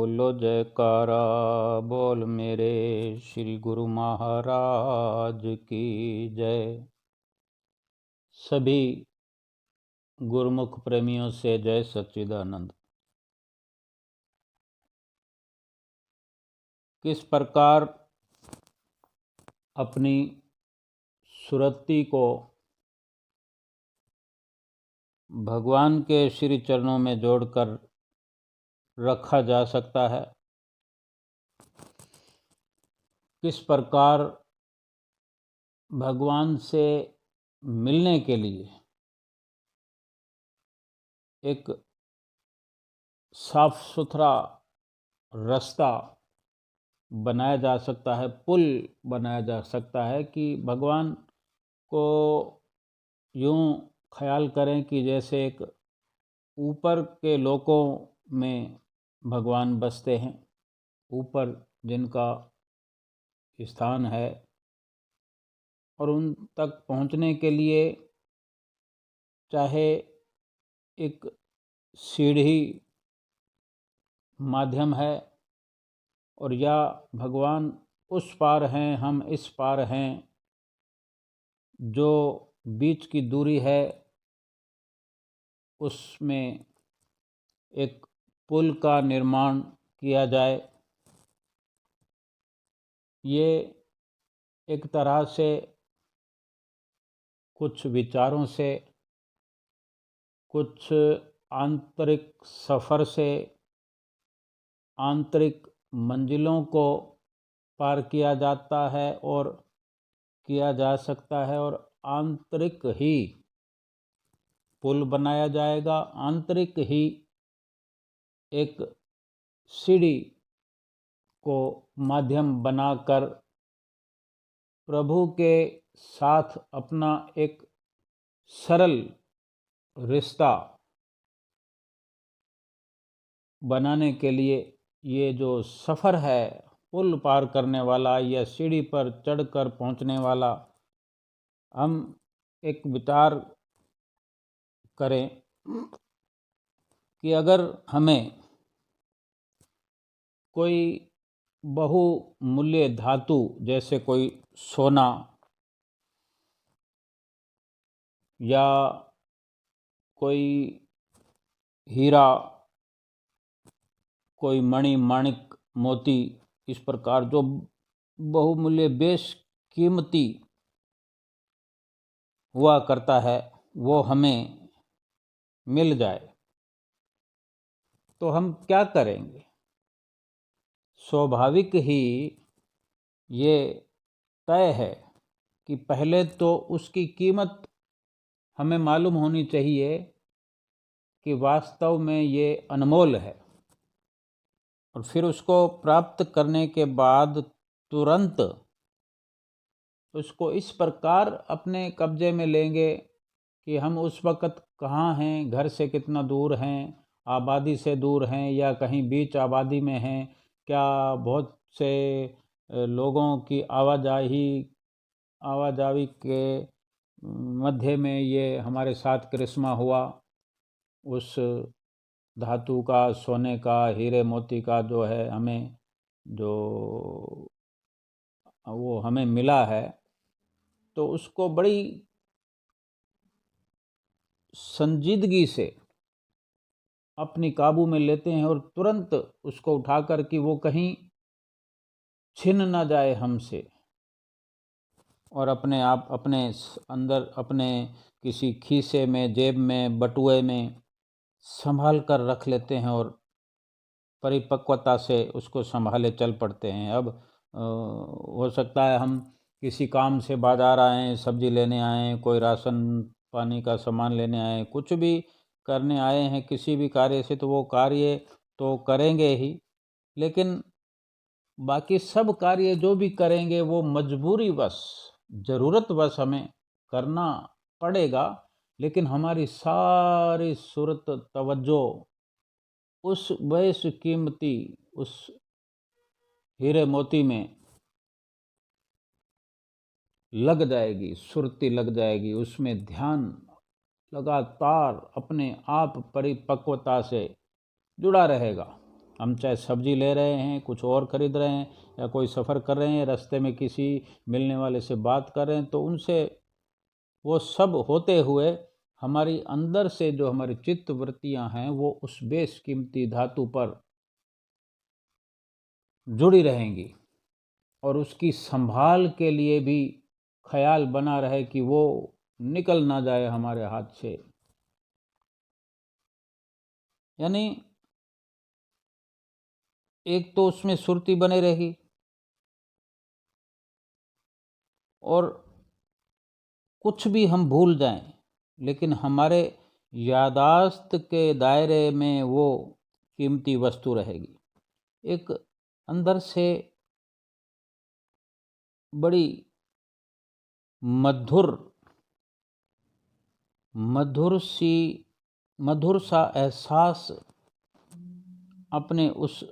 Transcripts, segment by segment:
बोलो जयकारा बोल मेरे श्री गुरु महाराज की जय। सभी गुरुमुख प्रेमियों से जय सच्चिदानंद। किस प्रकार अपनी सुरति को भगवान के श्री चरणों में जोड़कर रखा जा सकता है, किस प्रकार भगवान से मिलने के लिए एक साफ सुथरा रास्ता बनाया जा सकता है, पुल बनाया जा सकता है कि भगवान को यूं ख्याल करें कि जैसे एक ऊपर के लोकों में भगवान बसते हैं, ऊपर जिनका स्थान है, और उन तक पहुंचने के लिए चाहे एक सीढ़ी माध्यम है और या भगवान उस पार हैं हम इस पार हैं, जो बीच की दूरी है उसमें एक पुल का निर्माण किया जाए। ये एक तरह से कुछ विचारों से, कुछ आंतरिक सफ़र से, आंतरिक मंजिलों को पार किया जाता है और किया जा सकता है, और आंतरिक ही पुल बनाया जाएगा, आंतरिक ही एक सीढ़ी को माध्यम बनाकर प्रभु के साथ अपना एक सरल रिश्ता बनाने के लिए ये जो सफ़र है पुल पार करने वाला या सीढ़ी पर चढ़कर पहुंचने वाला, हम एक विचार करें कि अगर हमें कोई बहुमूल्य धातु जैसे कोई सोना या कोई हीरा, कोई मणि माणिक मोती, इस प्रकार जो बहुमूल्य बेशकीमती हुआ करता है, वो हमें मिल जाए तो हम क्या करेंगे? स्वाभाविक ही ये तय है कि पहले तो उसकी कीमत हमें मालूम होनी चाहिए कि वास्तव में ये अनमोल है, और फिर उसको प्राप्त करने के बाद तुरंत उसको इस प्रकार अपने कब्जे में लेंगे कि हम उस वक़्त कहाँ हैं, घर से कितना दूर हैं, आबादी से दूर हैं या कहीं बीच आबादी में हैं, क्या बहुत से लोगों की आवाजाही के मध्य में ये हमारे साथ करिश्मा हुआ, उस धातु का, सोने का, हीरे मोती का जो है हमें जो वो हमें मिला है, तो उसको बड़ी संजीदगी से अपनी काबू में लेते हैं और तुरंत उसको उठाकर कि वो कहीं छिन ना जाए हमसे, और अपने आप अपने अंदर अपने किसी खीसे में, जेब में, बटुए में संभाल कर रख लेते हैं और परिपक्वता से उसको संभाले चल पड़ते हैं। अब हो सकता है हम किसी काम से बाजार आएँ, सब्जी लेने आएँ, कोई राशन पानी का सामान लेने आएँ, कुछ भी करने आए हैं किसी भी कार्य से, तो वो कार्य तो करेंगे ही, लेकिन बाकी सब कार्य जो भी करेंगे वो मजबूरीवश, ज़रूरतवश हमें करना पड़ेगा, लेकिन हमारी सारी सूरत तवज्जो उस बेशकीमती उस हीरे मोती में लग जाएगी, सुरती लग जाएगी, उसमें ध्यान लगातार अपने आप परिपक्वता से जुड़ा रहेगा। हम चाहे सब्जी ले रहे हैं, कुछ और खरीद रहे हैं, या कोई सफ़र कर रहे हैं, रास्ते में किसी मिलने वाले से बात कर रहे हैं, तो उनसे वो सब होते हुए हमारी अंदर से जो हमारी चित्त वृत्तियां हैं वो उस बेशकीमती धातु पर जुड़ी रहेंगी और उसकी संभाल के लिए भी ख्याल बना रहे कि वो निकल ना जाए हमारे हाथ से। यानी एक तो उसमें सुरती बने रहेगी और कुछ भी हम भूल जाएं लेकिन हमारे यादाश्त के दायरे में वो कीमती वस्तु रहेगी। एक अंदर से बड़ी मधुर सा एहसास अपने उस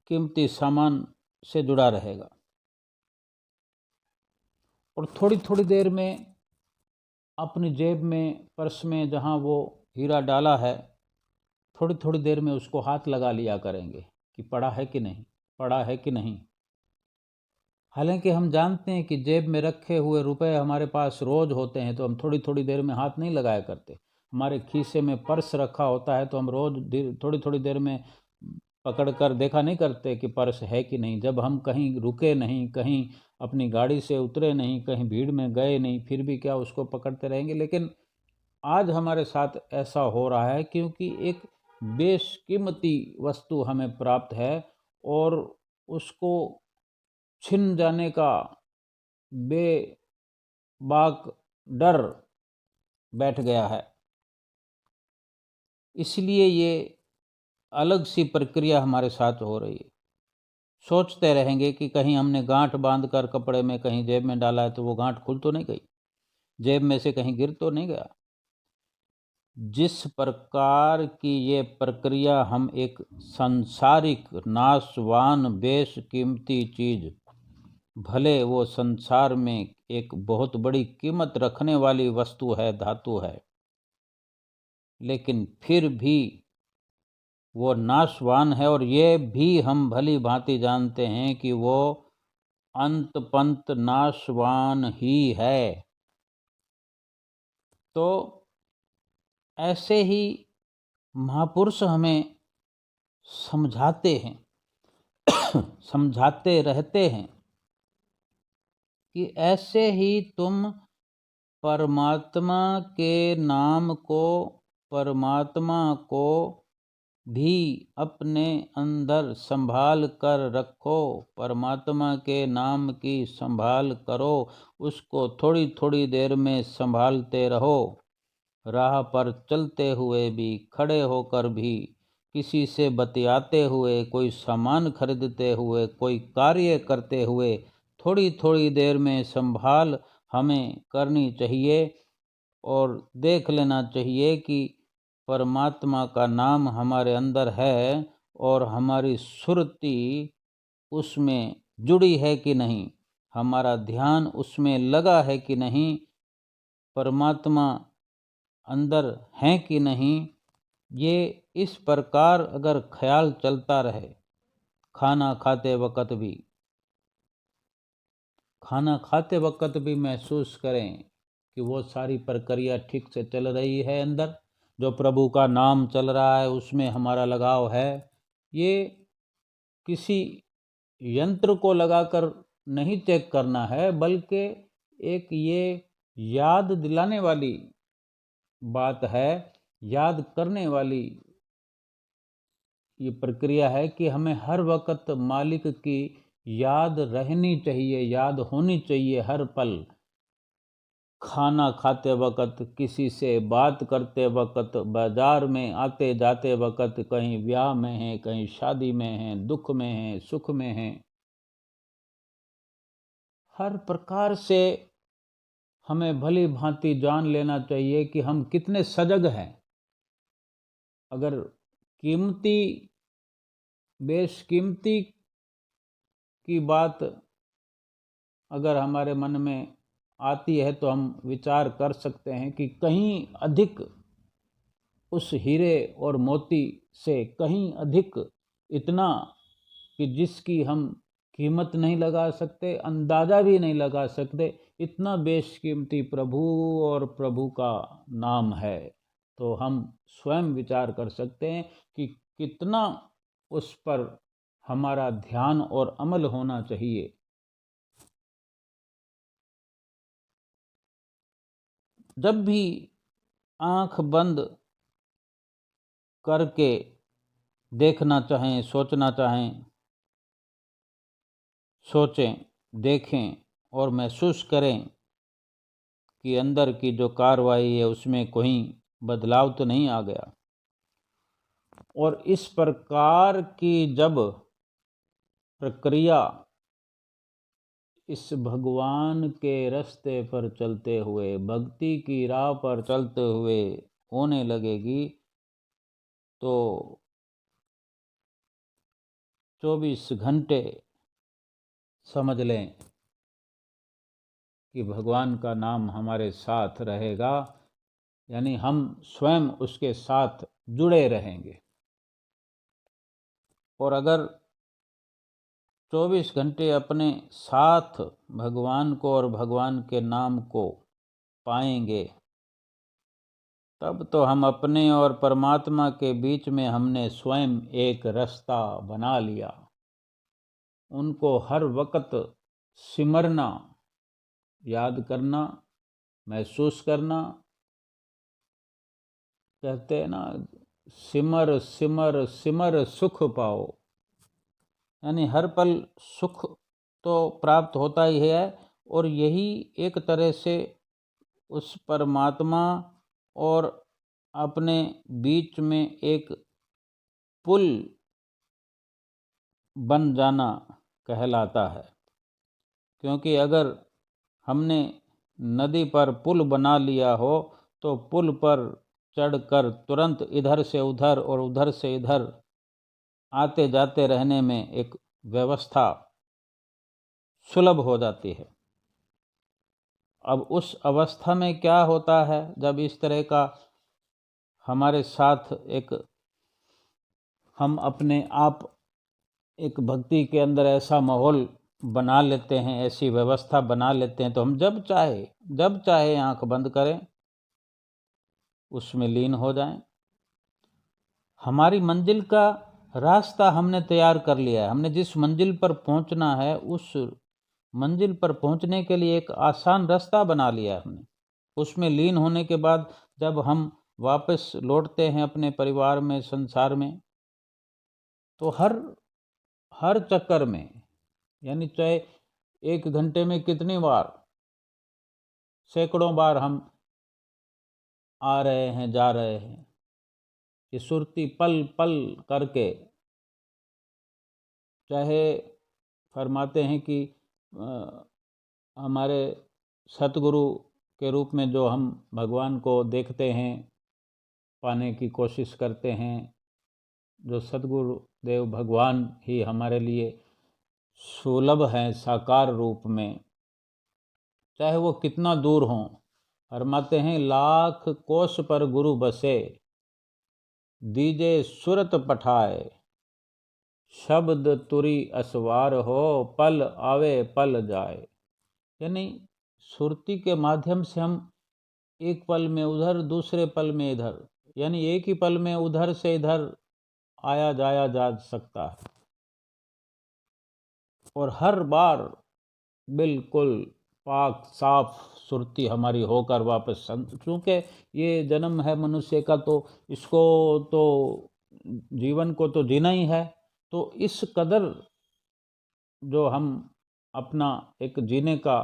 कीमती सामान से जुड़ा रहेगा और थोड़ी थोड़ी देर में अपनी जेब में, पर्स में जहाँ वो हीरा डाला है, थोड़ी थोड़ी देर में उसको हाथ लगा लिया करेंगे कि पड़ा है कि नहीं, पड़ा है कि नहीं। हालांकि हम जानते हैं कि जेब में रखे हुए रुपए हमारे पास रोज़ होते हैं तो हम थोड़ी थोड़ी देर में हाथ नहीं लगाया करते। हमारे खीसे में पर्स रखा होता है तो हम रोज़ थोड़ी थोड़ी देर में पकड़ कर देखा नहीं करते कि पर्स है कि नहीं। जब हम कहीं रुके नहीं, कहीं अपनी गाड़ी से उतरे नहीं, कहीं भीड़ में गए नहीं, फिर भी क्या उसको पकड़ते रहेंगे। लेकिन आज हमारे साथ ऐसा हो रहा है क्योंकि एक बेशकीमती वस्तु हमें प्राप्त है और उसको छिन जाने का बेबाक डर बैठ गया है। इसलिए ये अलग सी प्रक्रिया हमारे साथ हो रही है। सोचते रहेंगे कि कहीं हमने गांठ बांध कर कपड़े में कहीं जेब में डाला है तो वो गांठ खुल तो नहीं गई, जेब में से कहीं गिर तो नहीं गया। जिस प्रकार की ये प्रक्रिया हम एक सांसारिक नाशवान बेशकीमती चीज, भले वो संसार में एक बहुत बड़ी कीमत रखने वाली वस्तु है, धातु है, लेकिन फिर भी वो नाशवान है और ये भी हम भली भांति जानते हैं कि वो अंत पंत नाशवान ही है। तो ऐसे ही महापुरुष हमें समझाते हैं समझाते रहते हैं कि ऐसे ही तुम परमात्मा के नाम को, परमात्मा को भी अपने अंदर संभाल कर रखो। परमात्मा के नाम की संभाल करो, उसको थोड़ी थोड़ी देर में संभालते रहो। राह पर चलते हुए भी, खड़े होकर भी, किसी से बतियाते हुए, कोई सामान खरीदते हुए, कोई कार्य करते हुए, थोड़ी थोड़ी देर में संभाल हमें करनी चाहिए और देख लेना चाहिए कि परमात्मा का नाम हमारे अंदर है और हमारी सुरती उसमें जुड़ी है कि नहीं, हमारा ध्यान उसमें लगा है कि नहीं, परमात्मा अंदर हैं कि नहीं। ये इस प्रकार अगर ख्याल चलता रहे, खाना खाते वक्त भी महसूस करें कि वो सारी प्रक्रिया ठीक से चल रही है, अंदर जो प्रभु का नाम चल रहा है उसमें हमारा लगाव है। ये किसी यंत्र को लगाकर नहीं चेक करना है, बल्कि एक ये याद दिलाने वाली बात है, याद करने वाली ये प्रक्रिया है कि हमें हर वक्त मालिक की याद रहनी चाहिए, याद होनी चाहिए हर पल। खाना खाते वक्त, किसी से बात करते वक्त, बाजार में आते जाते वक्त, कहीं ब्याह में हैं, कहीं शादी में हैं, दुख में हैं, सुख में हैं, हर प्रकार से हमें भली भांति जान लेना चाहिए कि हम कितने सजग हैं। अगर कीमती, बेशकीमती की बात अगर हमारे मन में आती है तो हम विचार कर सकते हैं कि कहीं अधिक उस हीरे और मोती से कहीं अधिक इतना कि जिसकी हम कीमत नहीं लगा सकते, अंदाज़ा भी नहीं लगा सकते, इतना बेशकीमती प्रभु और प्रभु का नाम है। तो हम स्वयं विचार कर सकते हैं कि कितना उस पर हमारा ध्यान और अमल होना चाहिए। जब भी आंख बंद करके देखना चाहें, सोचना चाहें, सोचें, देखें और महसूस करें कि अंदर की जो कार्रवाई है उसमें कोई बदलाव तो नहीं आ गया। और इस प्रकार की जब प्रक्रिया इस भगवान के रास्ते पर चलते हुए, भक्ति की राह पर चलते हुए होने लगेगी, तो 24 घंटे समझ लें कि भगवान का नाम हमारे साथ रहेगा, यानी हम स्वयं उसके साथ जुड़े रहेंगे। और अगर 24 घंटे अपने साथ भगवान को और भगवान के नाम को पाएंगे, तब तो हम अपने और परमात्मा के बीच में हमने स्वयं एक रास्ता बना लिया। उनको हर वक्त सिमरना, याद करना, महसूस करना। कहते हैं ना, सिमर सिमर सिमर सुख पाओ, यानी हर पल सुख तो प्राप्त होता ही है। और यही एक तरह से उस परमात्मा और अपने बीच में एक पुल बन जाना कहलाता है। क्योंकि अगर हमने नदी पर पुल बना लिया हो तो पुल पर चढ़कर तुरंत इधर से उधर और उधर से इधर आते जाते रहने में एक व्यवस्था सुलभ हो जाती है। अब उस अवस्था में क्या होता है, जब इस तरह का हमारे साथ एक हम अपने आप एक भक्ति के अंदर ऐसा माहौल बना लेते हैं, ऐसी व्यवस्था बना लेते हैं, तो हम जब चाहे आंख बंद करें, उसमें लीन हो जाएं। हमारी मंजिल का रास्ता हमने तैयार कर लिया है। हमने जिस मंजिल पर पहुंचना है, उस मंजिल पर पहुंचने के लिए एक आसान रास्ता बना लिया है हमने। उसमें लीन होने के बाद जब हम वापस लौटते हैं अपने परिवार में, संसार में, तो हर चक्कर में, यानी चाहे 1 घंटे में कितनी बार, सैकड़ों बार हम आ रहे हैं, जा रहे हैं, ये सुरती पल पल करके, चाहे फरमाते हैं कि हमारे सतगुरु के रूप में जो हम भगवान को देखते हैं, पाने की कोशिश करते हैं, जो सतगुरु देव भगवान ही हमारे लिए सुलभ हैं साकार रूप में, चाहे वो कितना दूर हों। फरमाते हैं, लाख कोस पर गुरु बसे, दीजे सुरत पठाए, शब्द तुरी असवार हो, पल आवे पल जाए। यानी सुरती के माध्यम से हम एक पल में उधर, दूसरे पल में इधर, यानी एक ही पल में उधर से इधर आया जाया जा सकता है। और हर बार बिल्कुल पाक साफ सुरती हमारी होकर वापस, चूँकि ये जन्म है मनुष्य का, तो इसको तो जीवन को तो जीना ही है। तो इस कदर जो हम अपना एक जीने का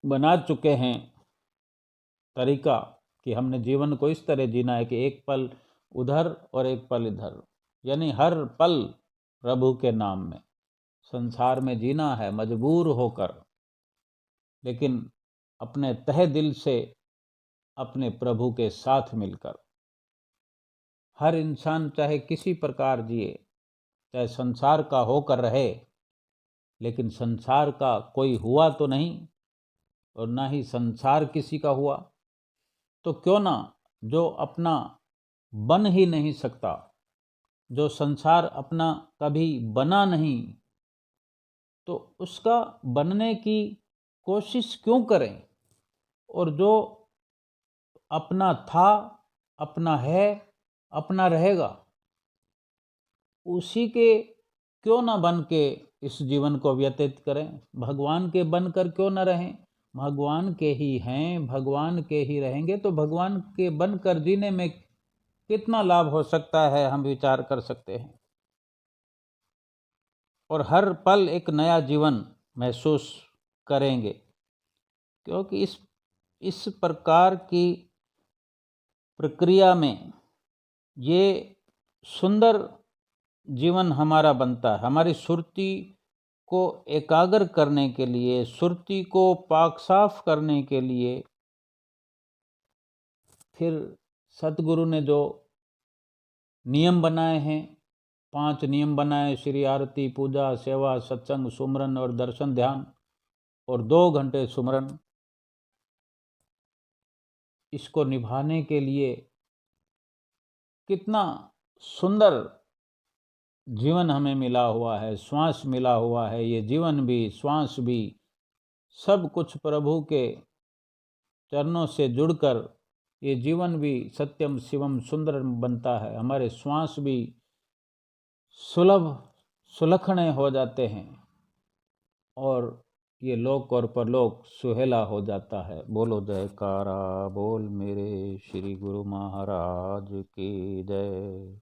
बना चुके हैं तरीका, कि हमने जीवन को इस तरह जीना है कि एक पल उधर और एक पल इधर, यानी हर पल प्रभु के नाम में संसार में जीना है मजबूर होकर, लेकिन अपने तहे दिल से अपने प्रभु के साथ मिलकर। हर इंसान चाहे किसी प्रकार जिए, चाहे संसार का होकर रहे, लेकिन संसार का कोई हुआ तो नहीं और ना ही संसार किसी का हुआ। तो क्यों ना जो अपना बन ही नहीं सकता, जो संसार अपना कभी बना नहीं, तो उसका बनने की कोशिश क्यों करें? और जो अपना था, अपना है, अपना रहेगा, उसी के क्यों ना बन के इस जीवन को व्यतीत करें? भगवान के बनकर क्यों ना रहें? भगवान के ही हैं, भगवान के ही रहेंगे, तो भगवान के बनकर जीने में कितना लाभ हो सकता है, हम विचार कर सकते हैं। और हर पल एक नया जीवन महसूस करेंगे, क्योंकि इस प्रकार की प्रक्रिया में ये सुंदर जीवन हमारा बनता है। हमारी सुरती को एकाग्र करने के लिए, सुरती को पाक साफ करने के लिए फिर सतगुरु ने जो नियम बनाए हैं, 5 नियम बनाए, श्री आरती, पूजा, सेवा, सत्संग, सुमरन और दर्शन ध्यान, और 2 घंटे सुमरन, इसको निभाने के लिए कितना सुंदर जीवन हमें मिला हुआ है, श्वास मिला हुआ है। ये जीवन भी, श्वास भी, सब कुछ प्रभु के चरणों से जुड़कर ये जीवन भी सत्यम शिवम सुंदर बनता है। हमारे श्वास भी सुलभ सुलखने हो जाते हैं और ये लोक और परलोक सुहेला हो जाता है। बोलो जयकारा बोल मेरे श्री गुरु महाराज की जय।